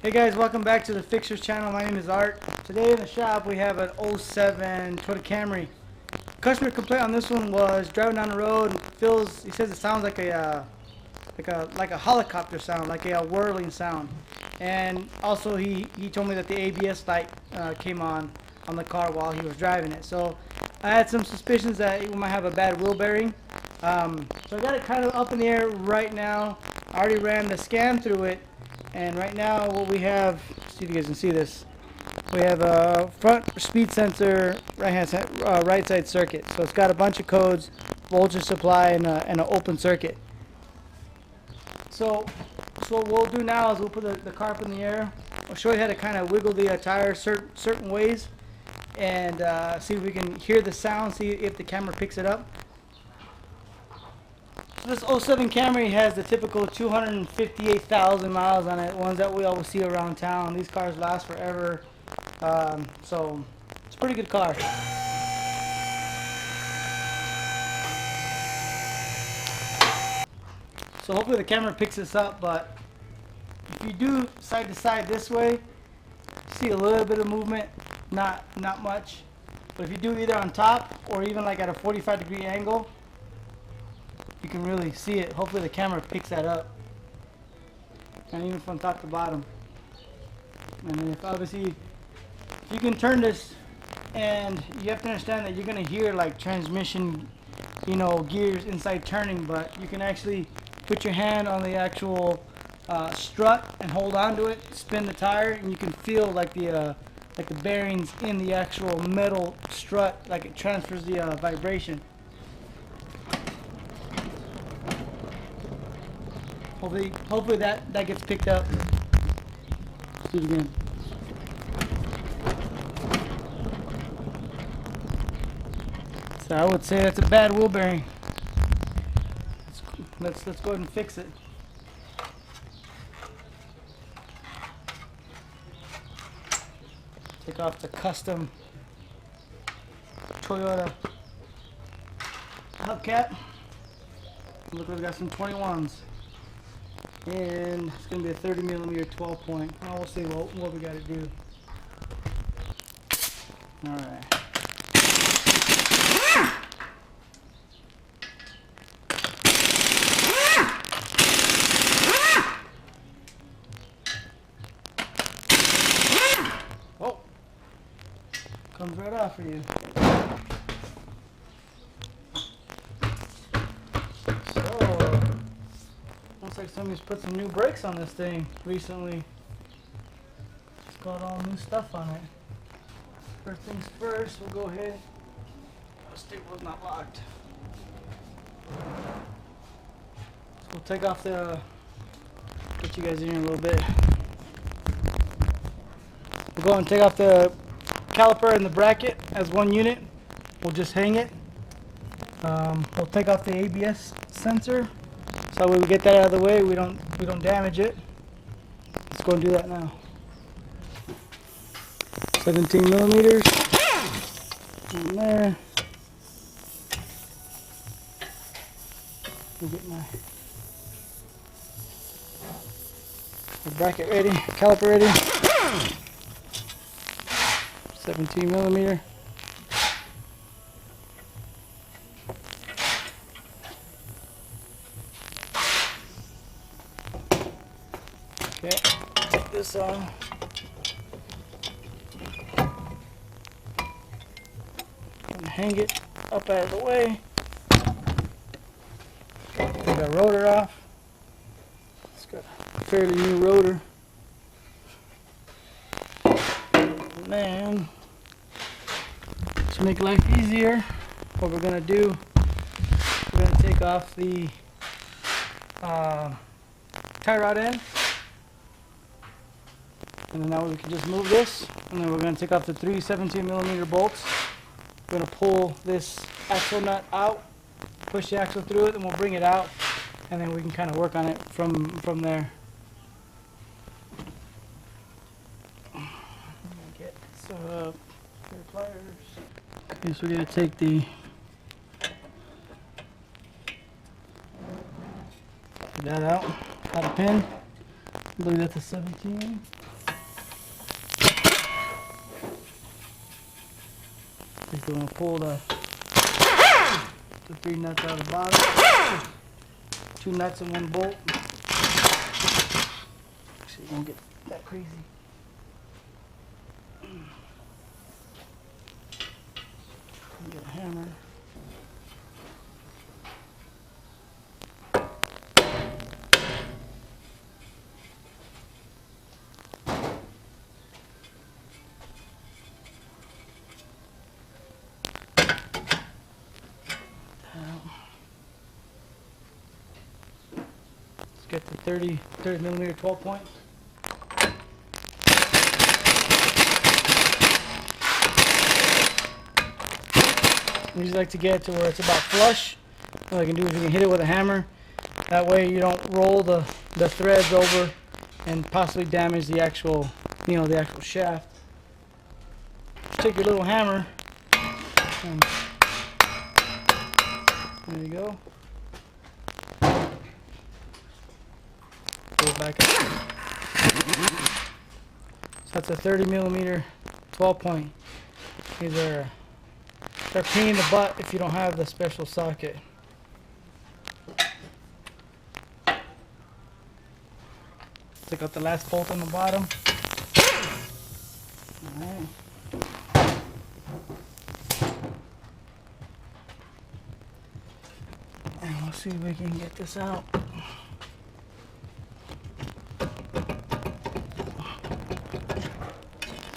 Hey guys, welcome back to the Fixers channel. My name is Art. Today in the shop we have an '07 Toyota Camry. Customer complaint on this one was driving down the road and he says it sounds like a helicopter sound, like a whirling sound. And also he told me that the ABS light came on the car while he was driving it. So I had some suspicions that it might have a bad wheel bearing. So I got it kind of up in the air right now. I already ran the scan through it. And right now what we have, see if you guys can see this, we have a front speed sensor, right side circuit. So it's got a bunch of codes, voltage supply, and an open circuit. So what we'll do now is we'll put the car up in the air. I'll show you how to kind of wiggle the tire certain ways and see if we can hear the sound, see if the camera picks it up. This '07 Camry has the typical 258,000 miles on it, ones that we always see around town. These cars last forever, so it's a pretty good car. So hopefully the camera picks this up, but if you do side to side this way, see a little bit of movement, not much. But if you do either on top or even like at a 45-degree angle, you can really see it. Hopefully the camera picks that up, and even from top to bottom. And then if you can turn this, and you have to understand that you're going to hear like transmission, gears inside turning, but you can actually put your hand on the actual strut and hold on to it, spin the tire, and you can feel like the bearings in the actual metal strut, like it transfers the vibration. Hopefully that gets picked up. Let's do it again. So I would say that's a bad wheel bearing. Let's go ahead and fix it. Take off the custom Toyota hubcap. Look, we've got some 21s. And it's going to be a 30mm 12 point. Oh, we'll see what we got to do. Alright. Oh! Comes right off for you. Looks like somebody's put some new brakes on this thing recently. It's got all new stuff on it. First things first, we'll go ahead. The stable's not locked. So we'll take off the. Get you guys in here a little bit. We'll go and take off the caliper and the bracket as one unit. We'll just hang it. We'll take off the ABS sensor. So that way we get that out of the way, we don't damage it. Let's go and do that now. 17mm in there. We'll get my bracket ready, caliper ready. 17mm. Okay, take this on. And hang it up out of the way. Take the rotor off. It's got a fairly new rotor. And then, to make life easier, what we're going to do, we're going to take off the tie rod end. And then now we can just move this, and then we're going to take off the 3 17mm bolts. We're going to pull this axle nut out, push the axle through it, and we'll bring it out, and then we can kind of work on it from there. Get some pliers. Okay, so we're going to take the that out, got a pin. I believe that's a 17. So we're going to pull the 3 nuts out of the bottom. 2 nuts and 1 bolt. Actually, it won't get that crazy. Get a hammer. Get the 30 millimeter 12 point. I usually like to get it to where it's about flush. What I can do is you can hit it with a hammer. That way you don't roll the threads over and possibly damage the actual, the actual shaft. Take your little hammer and there you go. Go back up. So that's a 30 millimeter 12 point. These are they're a pain in the butt if you don't have the special socket. Take out the last bolt on the bottom. Alright. And we'll see if we can get this out.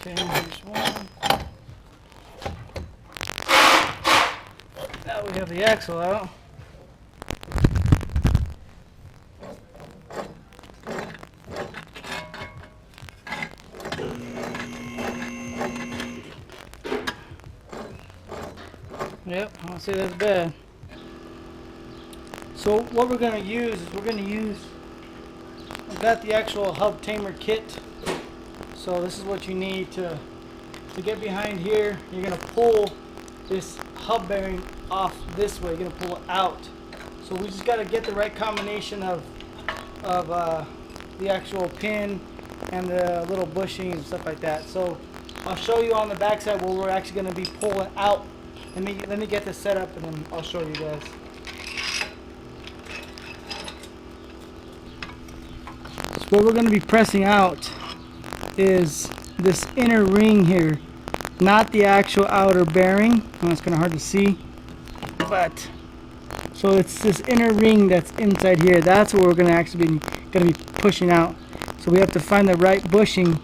Okay, here's one. Now we have the axle out. Yep, I'll say that's bad. So what we're going to use is I've got the actual hub tamer kit. So this is what you need to get behind here. You're going to pull this hub bearing off this way. You're going to pull it out. So we just got to get the right combination of the actual pin and the little bushing and stuff like that. So I'll show you on the back side where we're actually going to be pulling out. Let me get this set up and then I'll show you guys. So what we're going to be pressing out is this inner ring here, not the actual outer bearing. It's kind of hard to see, but so it's this inner ring that's inside here. That's what we're going to actually be pushing out. So we have to find the right bushing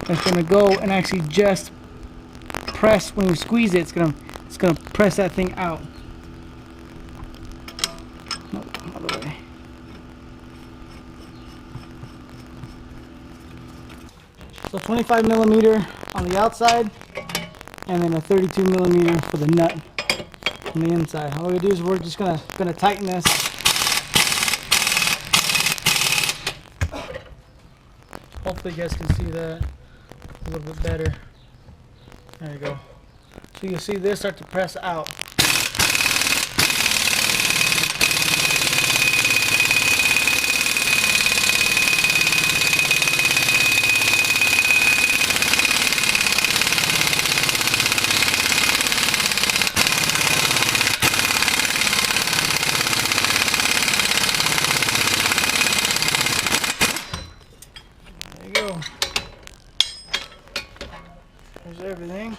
that's going to go and actually just press. When we squeeze it, it's going to press that thing out. No, other way. So 25 millimeter on the outside, and then a 32 millimeter for the nut on the inside. All we do is we're just gonna tighten this. Hopefully you guys can see that a little bit better. There you go. So you'll see this start to press out. There you go. There's everything.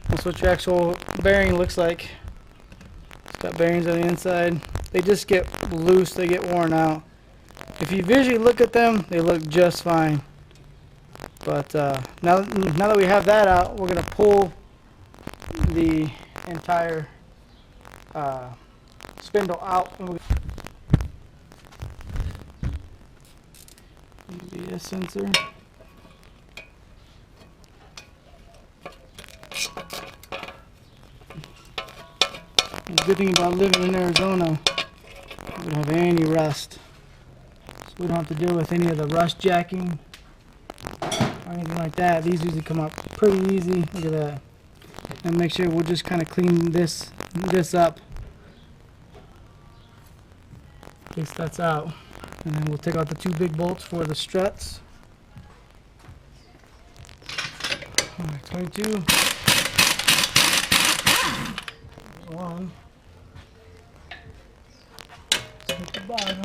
That's what your actual bearing looks like. It's got bearings on the inside. They just get loose, they get worn out. If you visually look at them, they look just fine. But now that we have that out, we're going to pull the entire spindle out. The sensor. The good thing about living in Arizona, we don't have any rust. So we don't have to deal with any of the rust jacking or anything like that. These usually come up pretty easy. Look at that. And make sure we'll just kind of clean this up. In case that's out. And then we'll take out the 2 big bolts for the struts. 22. One. Let's hit the bottom.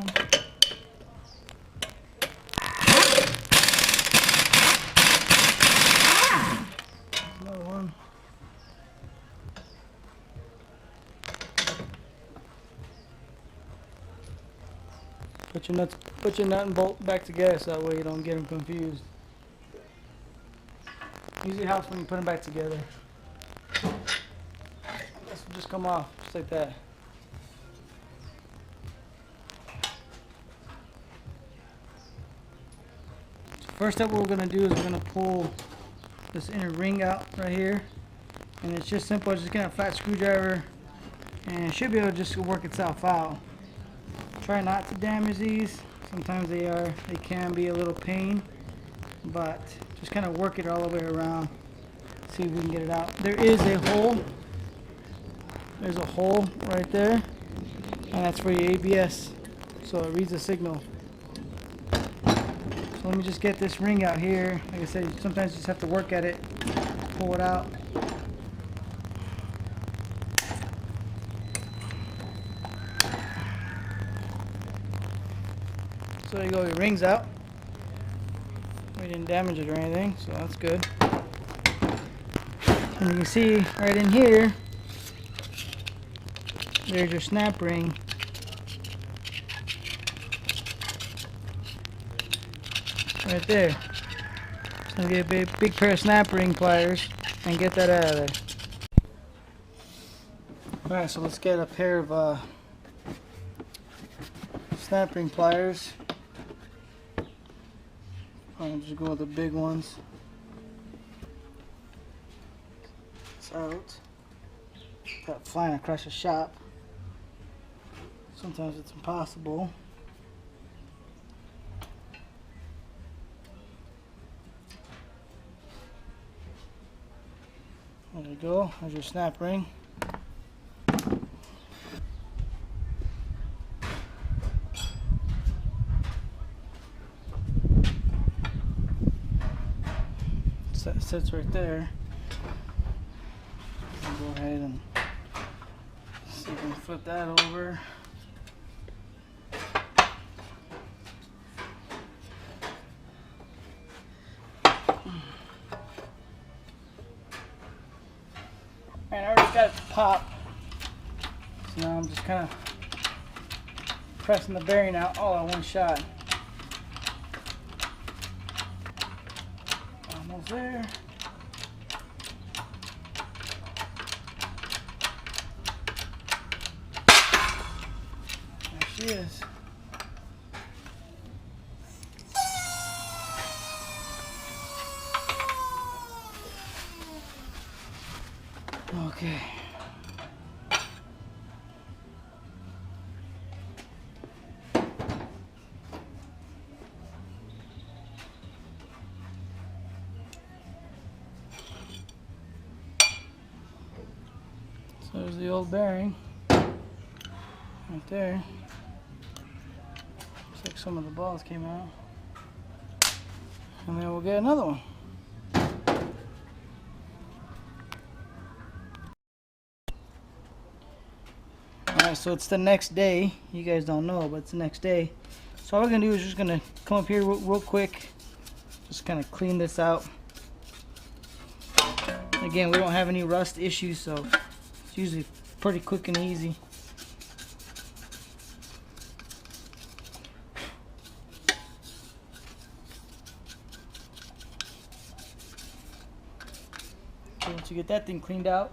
Another one. Put your nut and bolt back together so that way you don't get them confused. Usually helps when you put them back together. This will just come off just like that. So first up, what we're going to do is we're going to pull this inner ring out right here, and it's just simple. Just get a flat screwdriver, and it should be able to just work itself out. Try not to damage these. Sometimes they can be a little pain, but just kind of work it all the way around. See if we can get it out. There is a hole. There's a hole right there, and that's for your ABS, so it reads a signal. So let me just get this ring out here. Like I said, sometimes you just have to work at it, pull it out. So there you go, your ring's out. We didn't damage it or anything, so that's good. And you can see right in here, there's your snap ring. Right there. So I'm gonna get a big pair of snap ring pliers and get that out of there. Alright, so let's get a pair of snap ring pliers. I'll just go with the big ones. It's out. Got flying across the shop. Sometimes it's impossible. There you go. There's your snap ring. That sits right there. I'll go ahead and see if we can flip that over. And I already got it to pop, so now I'm just kind of pressing the bearing out all at one shot. Almost there. There she is. Okay. So there's the old bearing right there. Looks like some of the balls came out. And then we'll get another one. Alright, so it's the next day. You guys don't know, but it's the next day. So all we're going to do is just going to come up here real quick. Just kind of clean this out. Again, we don't have any rust issues, so it's usually pretty quick and easy. So once you get that thing cleaned out,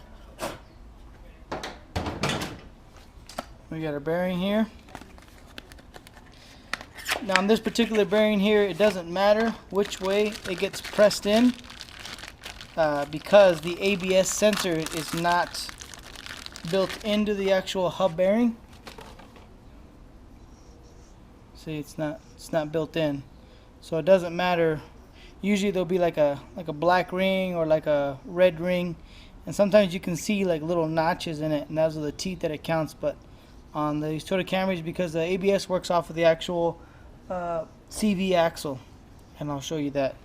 we got our bearing here. Now on this particular bearing here, it doesn't matter which way it gets pressed in because the ABS sensor is not built into the actual hub bearing. See, it's not built in, so it doesn't matter. Usually there'll be like a black ring or like a red ring, and sometimes you can see like little notches in it, and those are the teeth that it counts. But on these Toyota Camrys, because the ABS works off of the actual CV axle, and I'll show you that.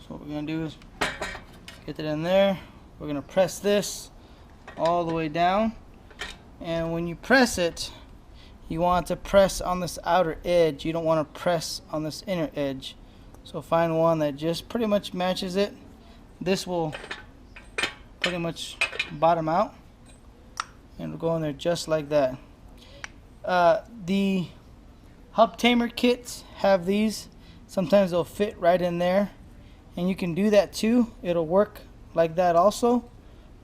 So what we're going to do is get it in there. We're going to press this all the way down. And when you press it, you want to press on this outer edge. You don't want to press on this inner edge. So find one that just pretty much matches it. This will pretty much bottom out. And it'll go in there just like that. The hub tamer kits have these. Sometimes they'll fit right in there. And you can do that too. It'll work like that also.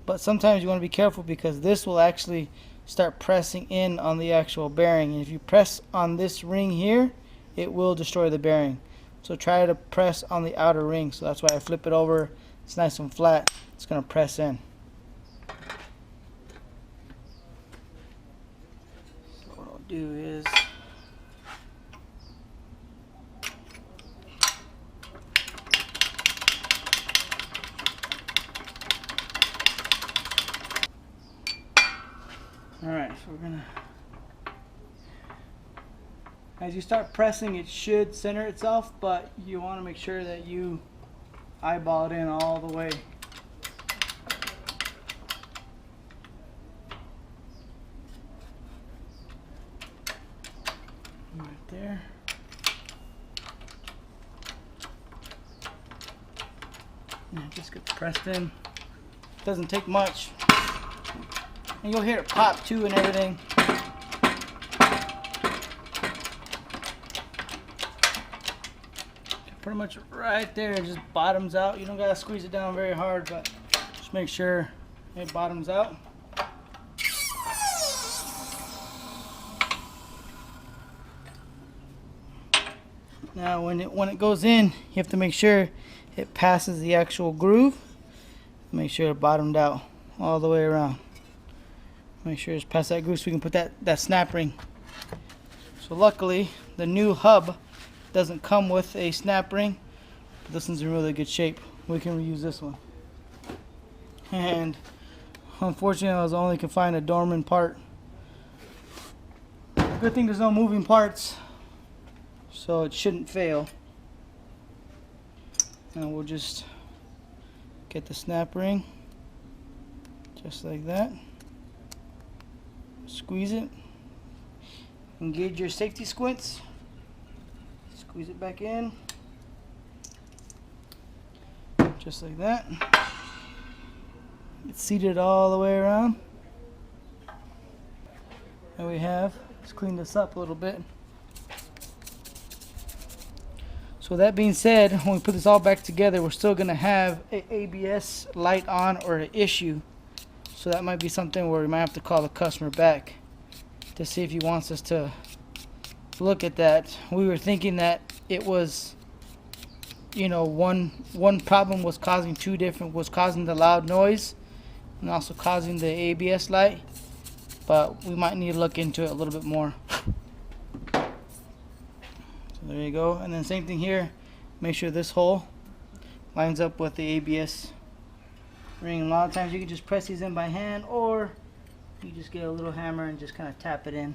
But sometimes you want to be careful because this will actually start pressing in on the actual bearing. And if you press on this ring here, it will destroy the bearing. So try to press on the outer ring. So that's why I flip it over. It's nice and flat. It's going to press in. So what I'll do is alright, so we're gonna, as you start pressing, it should center itself, but you want to make sure that you eyeball it in all the way. Right there. And it just gets pressed in. Doesn't take much. And you'll hear it pop too and everything. Pretty much right there, it just bottoms out. You don't gotta squeeze it down very hard, but just make sure it bottoms out. Now when it goes in, you have to make sure it passes the actual groove. Make sure it bottomed out all the way around. Make sure it's past that groove so we can put that snap ring. So luckily the new hub doesn't come with a snap ring, but this one's in really good shape. We can reuse this one. And unfortunately I was only can find a dormant part. Good thing there's no moving parts, so it shouldn't fail. Now we'll just get the snap ring just like that. Squeeze it. Engage your safety squints. Squeeze it back in. Just like that. It's seated all the way around. And we have, let's clean this up a little bit. So that being said, when we put this all back together, we're still going to have an ABS light on or an issue. So that might be something where we might have to call the customer back to see if he wants us to look at that. We were thinking that it was, you know, one problem was causing two different, was causing the loud noise and also causing the ABS light, but we might need to look into it a little bit more. So there you go. And then same thing here, make sure this hole lines up with the ABS ring. A lot of times you can just press these in by hand, or you just get a little hammer and just kind of tap it in.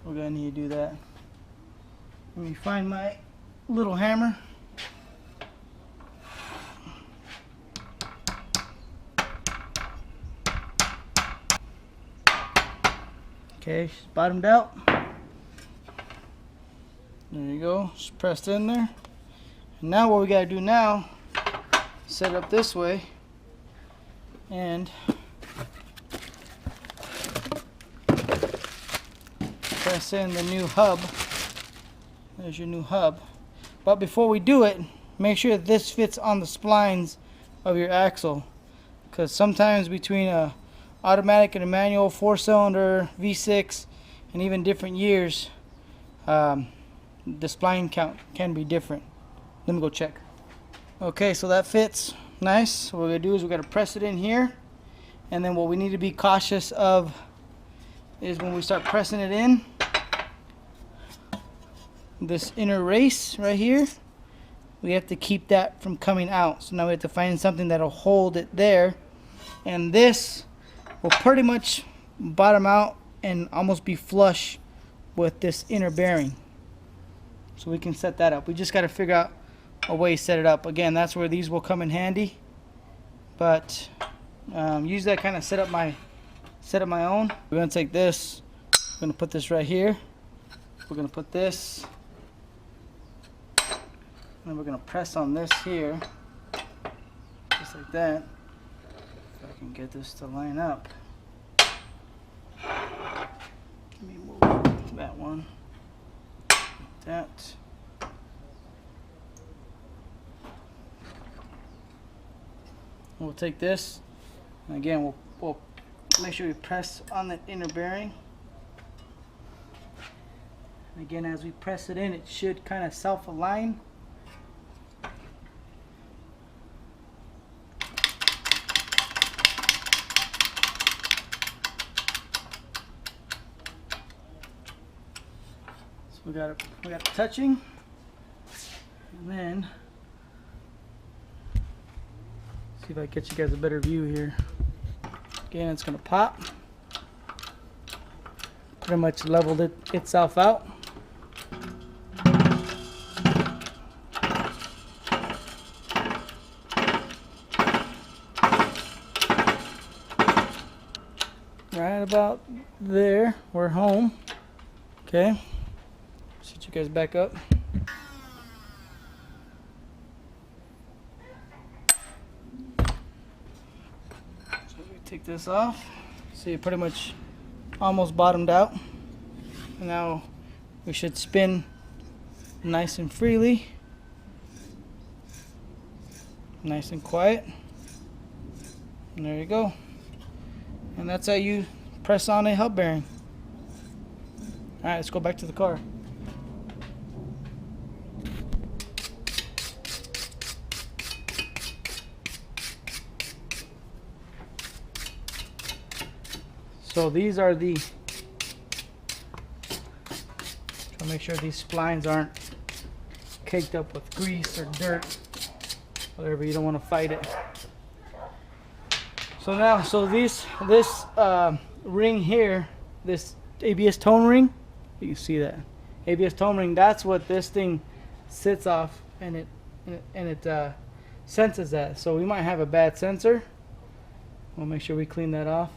We're gonna need to do that. Let me find my little hammer. Okay, she's bottomed out. There you go, just pressed in there. And now what we gotta do now, set it up this way and press in the new hub. There's your new hub. But before we do it, make sure this fits on the splines of your axle, because sometimes between a automatic and a manual 4-cylinder V6 and even different years, the spline count can be different. Let me go check. Okay, so that fits nice. So what we're gonna do is we're gonna press it in here, and then what we need to be cautious of is when we start pressing it in, this inner race right here, we have to keep that from coming out. So now we have to find something that'll hold it there, and this will pretty much bottom out and almost be flush with this inner bearing. So we can set that up. We just got to figure out a way to set it up. Again, that's where these will come in handy. But usually I kind of set up my own. We're gonna take this. We're gonna put this right here. We're gonna put this, and we're gonna press on this here, just like that. If I can get this to line up. Let me move that one. Like that. We'll take this, and again we'll make sure we press on the inner bearing. And again, as we press it in, it should kind of self-align. So we got it touching, and then see if I get you guys a better view here. Again, it's gonna pop. Pretty much leveled itself out. Right about there, we're home. Okay, set you guys back up. Take this off. See, it pretty much almost bottomed out. And now we should spin nice and freely, nice and quiet. And there you go. And that's how you press on a hub bearing. All right, let's go back to the car. So these are the, try to make sure these splines aren't caked up with grease or dirt, whatever, you don't want to fight it. So now, this ring here, this ABS tone ring, you can see that ABS tone ring, that's what this thing sits off, and it senses that. So we might have a bad sensor. We'll make sure we clean that off.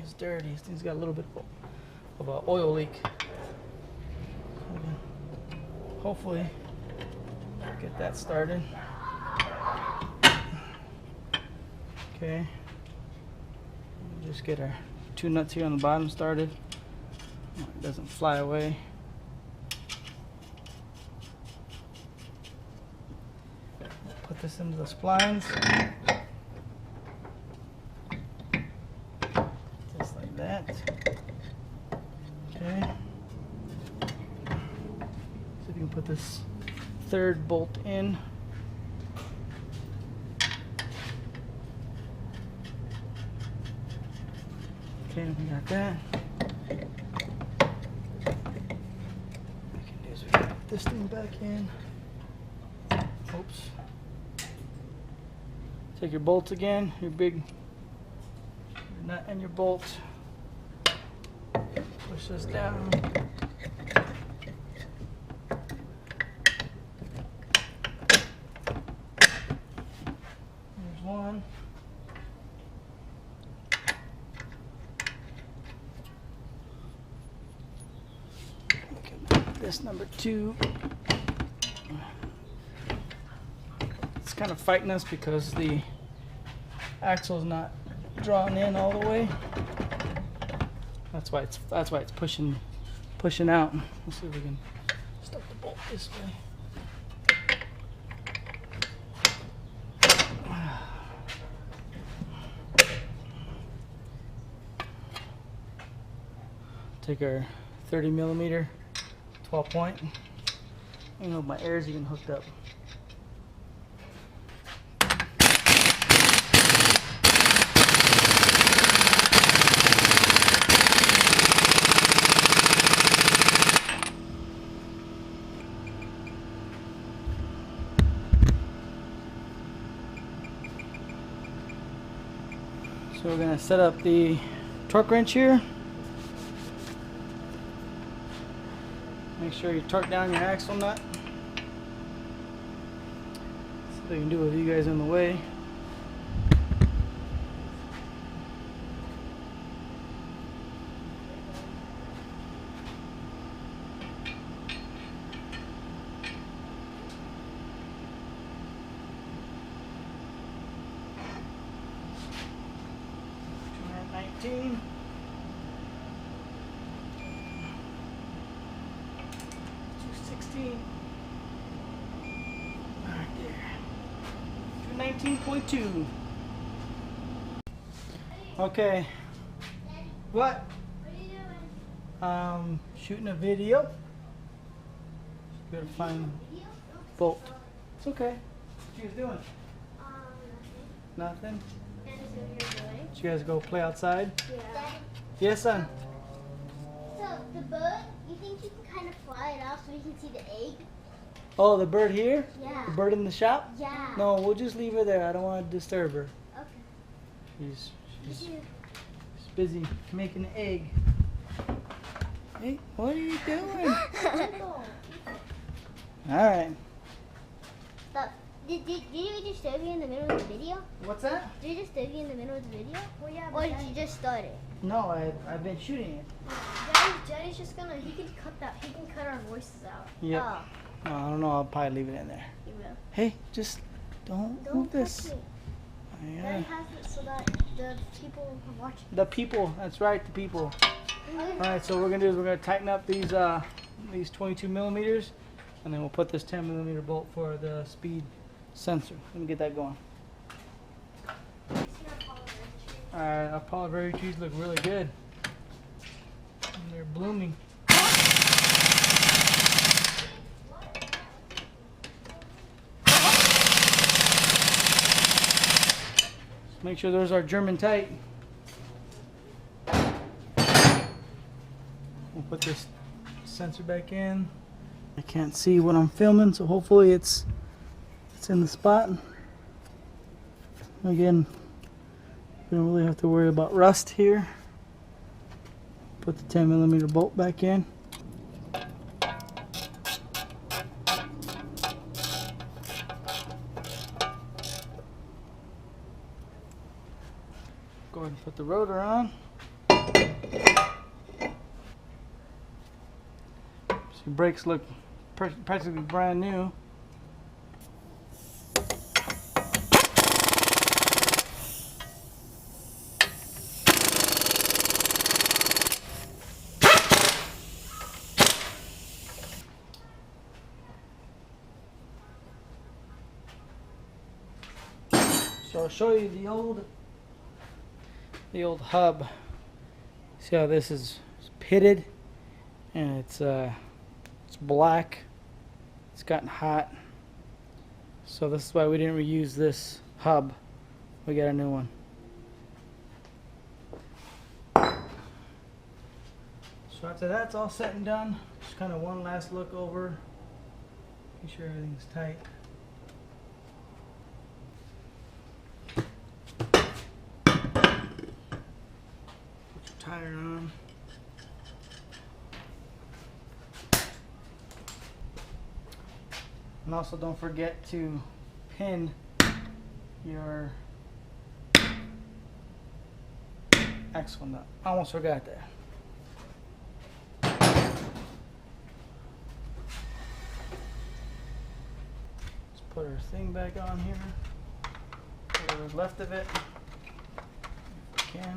Is dirty. This thing's got a little bit of an oil leak. Hopefully get that started. Okay, just get our two nuts here on the bottom started. It doesn't fly away. Put this into the splines. That. Okay. So if you can put this third bolt in. Okay, we got that. What we can do is we can put this thing back in. Oops. Take your bolts again, your big nut and your bolt. Push this down. There's one. This number two. It's kind of fighting us because the axle's not drawn in all the way. That's why it's pushing out. Let's see if we can stuff the bolt this way. Take our 30mm 12-point. I know my air's even hooked up. So we're going to set up the torque wrench here. Make sure you torque down your axle nut. what I can do with you guys in the way. $219. $216. Right there. 219.2. Okay. What? What are you doing? Shooting a video. Just gotta find Video? bolt. It's okay. What you guys doing? Nothing. Nothing. And is what you're doing? Did you guys go play outside? Yeah. Yes, son. So the bird, you think you can kind of fly it off so we can see the egg? Oh, the bird here? Yeah. The bird in the shop? Yeah. No, we'll just leave her there. I don't want to disturb her. Okay. She's Did you? busy making an egg. Hey, what are you doing? All right. Stop. Did you disturb you in the middle of the video? What's that? Did you disturb you in the middle of the video? Well, yeah. Or did you just start it? No, I've been shooting it. Jenny's just gonna, he can cut our voices out. Yep. Oh, No, I don't know. I'll probably leave it in there. you will. Hey, just don't move this. touch me. Yeah. Daddy has it so that the people are watching. The people. That's right, the people. All right. So what we're gonna do is we're gonna tighten up these 22 millimeters, and then we'll put this 10 millimeter bolt for the speed sensor. Let me get that going. All right. Our poly berry trees look really good. And they're blooming. Make sure those are German tight. We'll put this sensor back in. I can't see what I'm filming, so hopefully it's in the spot. Again, we don't really have to worry about rust here. Put the 10 millimeter bolt back in. Go ahead and put the rotor on. So your brakes look practically brand new. So I'll show you the old hub. See how this is pitted, and it's black. It's gotten hot, so this is why we didn't reuse this hub. We got a new one. So after that's all set and done, just kind of one last look over, make sure everything's tight. Tire on. And also don't forget to pin your axle nut. I almost forgot that. Let's put our thing back on here. Whatever's left of it. If we can.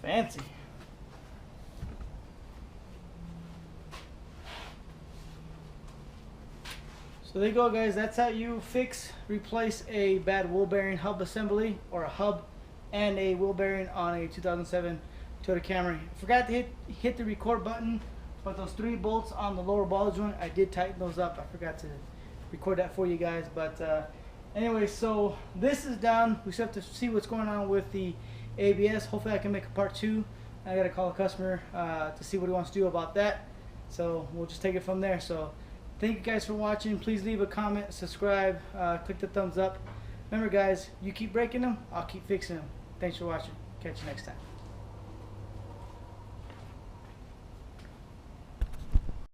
Fancy. So there you go, guys. That's how you replace a bad wheel bearing hub assembly, or a hub and a wheel bearing on a 2007 Toyota Camry. I forgot to hit the record button, but those 3 bolts on the lower ball joint, I did tighten those up. I forgot to record that for you guys. But anyway, so this is done. We still have to see what's going on with the ABS. Hopefully I can make a part 2. I gotta call a customer to see what he wants to do about that. So we'll just take it from there. So thank you guys for watching. Please leave a comment, subscribe, click the thumbs up. Remember guys, you keep breaking them, I'll keep fixing them. Thanks for watching. Catch you next time.